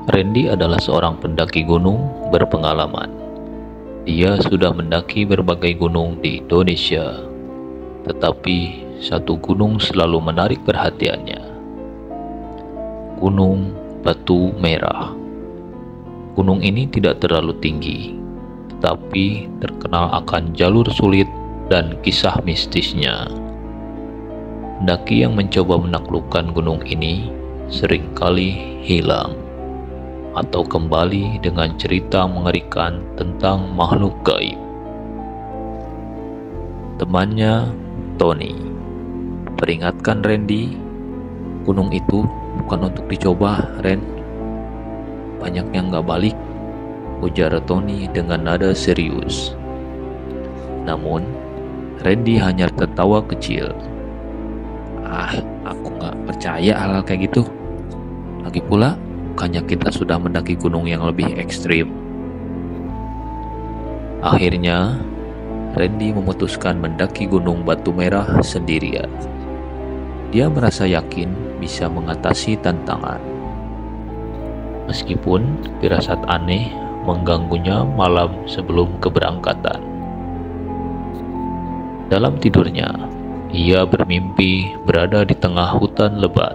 Randy adalah seorang pendaki gunung berpengalaman. Dia sudah mendaki berbagai gunung di Indonesia, tetapi satu gunung selalu menarik perhatiannya. Gunung Batu Merah. Gunung ini tidak terlalu tinggi, tetapi terkenal akan jalur sulit dan kisah mistisnya. Pendaki yang mencoba menaklukkan gunung ini seringkali hilang atau kembali dengan cerita mengerikan tentang makhluk gaib. Temannya, Tony, peringatkan Randy, gunung itu bukan untuk dicoba, Ren. Banyak yang gak balik, ujar Tony dengan nada serius. Namun, Randy hanya tertawa kecil. Aku gak percaya hal kayak gitu. Lagi pula, bukannya kita sudah mendaki gunung yang lebih ekstrim. Akhirnya, Randy memutuskan mendaki gunung Batu Merah sendirian. Dia merasa yakin bisa mengatasi tantangan. Meskipun firasat aneh mengganggunya malam sebelum keberangkatan. Dalam tidurnya, ia bermimpi berada di tengah hutan lebat.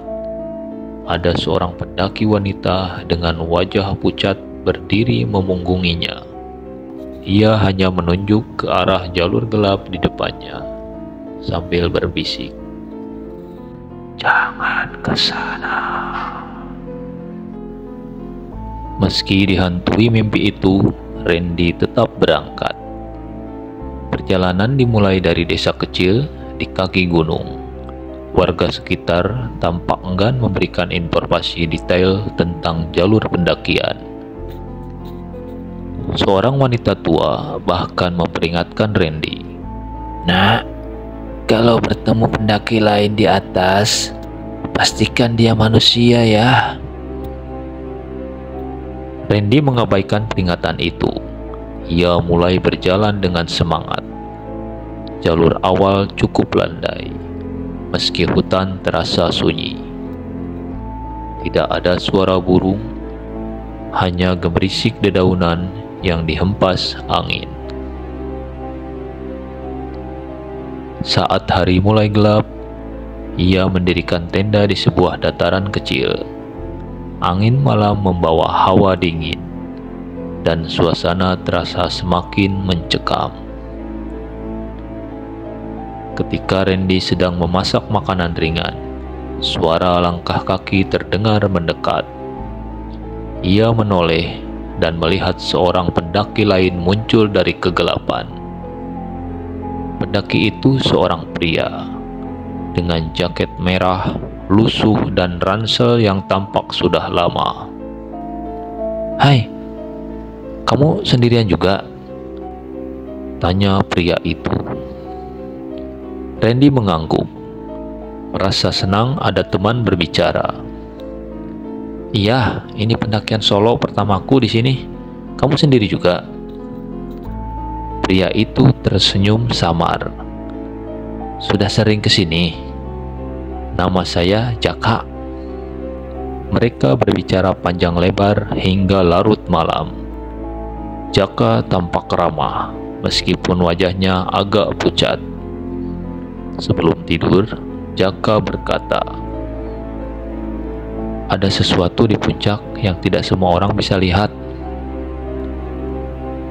Ada seorang pendaki wanita dengan wajah pucat berdiri memunggunginya. Ia hanya menunjuk ke arah jalur gelap di depannya sambil berbisik, "Jangan ke sana." Meski dihantui mimpi itu, Randy tetap berangkat. Perjalanan dimulai dari desa kecil di kaki gunung. Warga sekitar tampak enggan memberikan informasi detail tentang jalur pendakian. Seorang wanita tua bahkan memperingatkan Randy, "Nak, kalau bertemu pendaki lain di atas, pastikan dia manusia ya." Randy mengabaikan peringatan itu. Ia mulai berjalan dengan semangat. Jalur awal cukup landai, meski hutan terasa sunyi. Tidak ada suara burung, hanya gemerisik dedaunan yang dihempas angin. Saat hari mulai gelap, ia mendirikan tenda di sebuah dataran kecil. Angin malam membawa hawa dingin, dan suasana terasa semakin mencekam. Ketika Randy sedang memasak makanan ringan, suara langkah kaki terdengar mendekat. Ia menoleh dan melihat seorang pendaki lain muncul dari kegelapan. Pendaki itu seorang pria dengan jaket merah, lusuh dan ransel yang tampak sudah lama. "Hai, kamu sendirian juga?" tanya pria itu. Randy mengangguk, merasa senang ada teman berbicara. "Iya, ini pendakian solo pertamaku di sini. Kamu sendiri juga?" Pria itu tersenyum samar. "Sudah sering ke sini. Nama saya Jaka." Mereka berbicara panjang lebar hingga larut malam. Jaka tampak ramah, meskipun wajahnya agak pucat. Sebelum tidur, Jaka berkata, "Ada sesuatu di puncak yang tidak semua orang bisa lihat."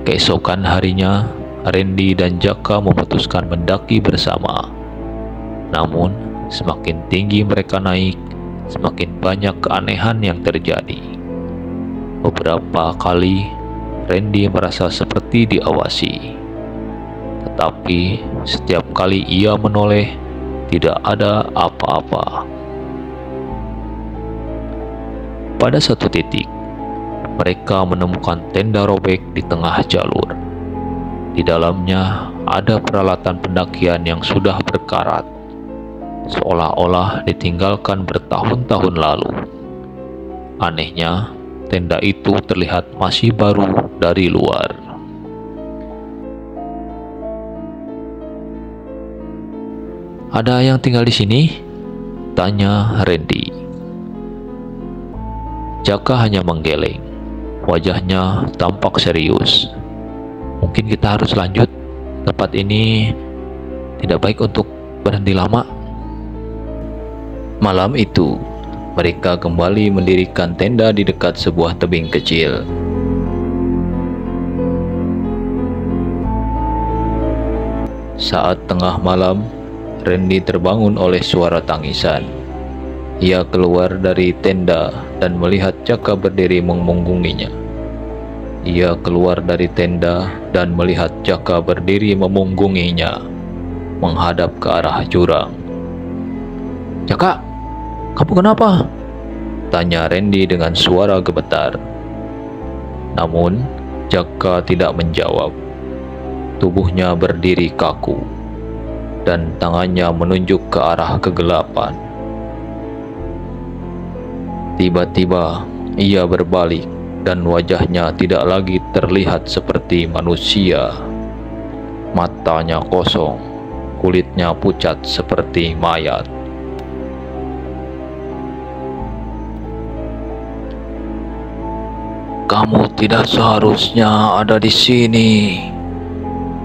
Keesokan harinya, Randy dan Jaka memutuskan mendaki bersama. Namun, semakin tinggi mereka naik, semakin banyak keanehan yang terjadi. Beberapa kali, Randy merasa seperti diawasi. Tetapi, setiap kali ia menoleh, tidak ada apa-apa. Pada satu titik, mereka menemukan tenda robek di tengah jalur. Di dalamnya ada peralatan pendakian yang sudah berkarat, seolah-olah ditinggalkan bertahun-tahun lalu. Anehnya, tenda itu terlihat masih baru dari luar. "Ada yang tinggal di sini?" Tanya Randy. Jaka hanya menggeleng. Wajahnya tampak serius. Mungkin kita harus lanjut. Tempat ini tidak baik untuk berhenti lama. Malam itu, mereka kembali mendirikan tenda di dekat sebuah tebing kecil. Saat tengah malam, Randy terbangun oleh suara tangisan. Ia keluar dari tenda dan melihat Jaka berdiri memunggunginya. Ia keluar dari tenda dan melihat Jaka berdiri memunggunginya, menghadap ke arah jurang. "Jaka, kamu kenapa?" tanya Randy dengan suara gemetar. Namun, Jaka tidak menjawab. Tubuhnya berdiri kaku, dan tangannya menunjuk ke arah kegelapan. Tiba-tiba, ia berbalik, dan wajahnya tidak lagi terlihat seperti manusia. Matanya kosong, kulitnya pucat seperti mayat. "Kamu tidak seharusnya ada di sini,"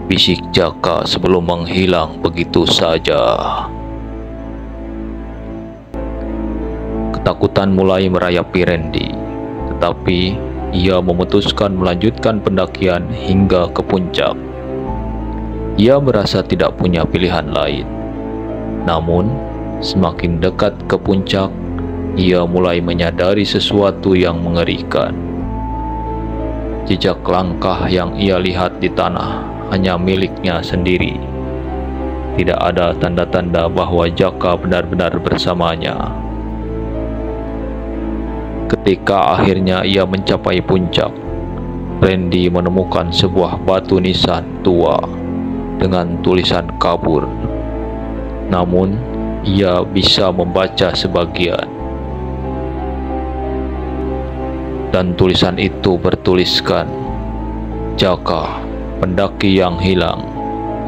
bisik Jaka sebelum menghilang begitu saja. Ketakutan mulai merayapi Randy, tetapi ia memutuskan melanjutkan pendakian hingga ke puncak. Ia merasa tidak punya pilihan lain. Namun, semakin dekat ke puncak, ia mulai menyadari sesuatu yang mengerikan. Jejak langkah yang ia lihat di tanah hanya miliknya sendiri. Tidak ada tanda-tanda bahwa Jaka benar-benar bersamanya. Ketika akhirnya ia mencapai puncak, Randy menemukan sebuah batu nisan tua dengan tulisan kabur. Namun, ia bisa membaca sebagian. Dan tulisan itu bertuliskan, "Jaka, pendaki yang hilang,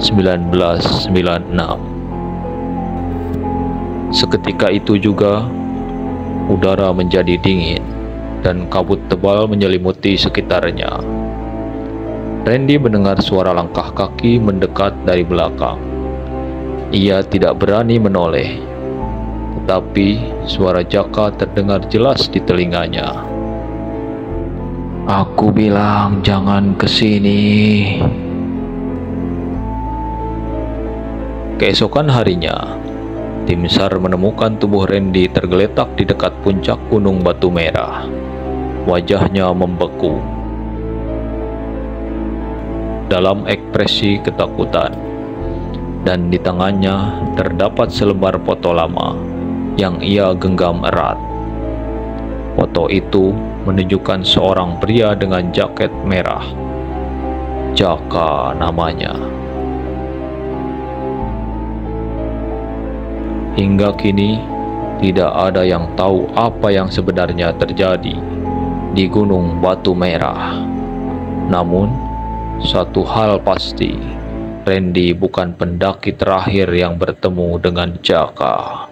1996. Seketika itu juga, udara menjadi dingin dan kabut tebal menyelimuti sekitarnya. Randy mendengar suara langkah kaki mendekat dari belakang. Ia tidak berani menoleh, tetapi suara Jaka terdengar jelas di telinganya. "Aku bilang jangan ke sini." Keesokan harinya, tim SAR menemukan tubuh Randy tergeletak di dekat puncak Gunung Batu Merah. Wajahnya membeku dalam ekspresi ketakutan, dan di tangannya terdapat selembar foto lama yang ia genggam erat. Foto itu menunjukkan seorang pria dengan jaket merah. Jaka namanya. Hingga kini, tidak ada yang tahu apa yang sebenarnya terjadi di Gunung Batu Merah. Namun, satu hal pasti, Randy bukan pendaki terakhir yang bertemu dengan Jaka.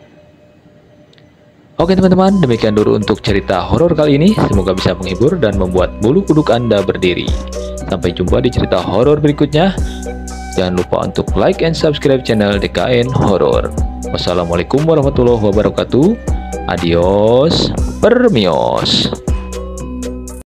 Oke teman-teman, demikian dulu untuk cerita horor kali ini. Semoga bisa menghibur dan membuat bulu kuduk Anda berdiri. Sampai jumpa di cerita horor berikutnya. Jangan lupa untuk like and subscribe channel DKN Horor. Wassalamualaikum warahmatullahi wabarakatuh. Adios, permios.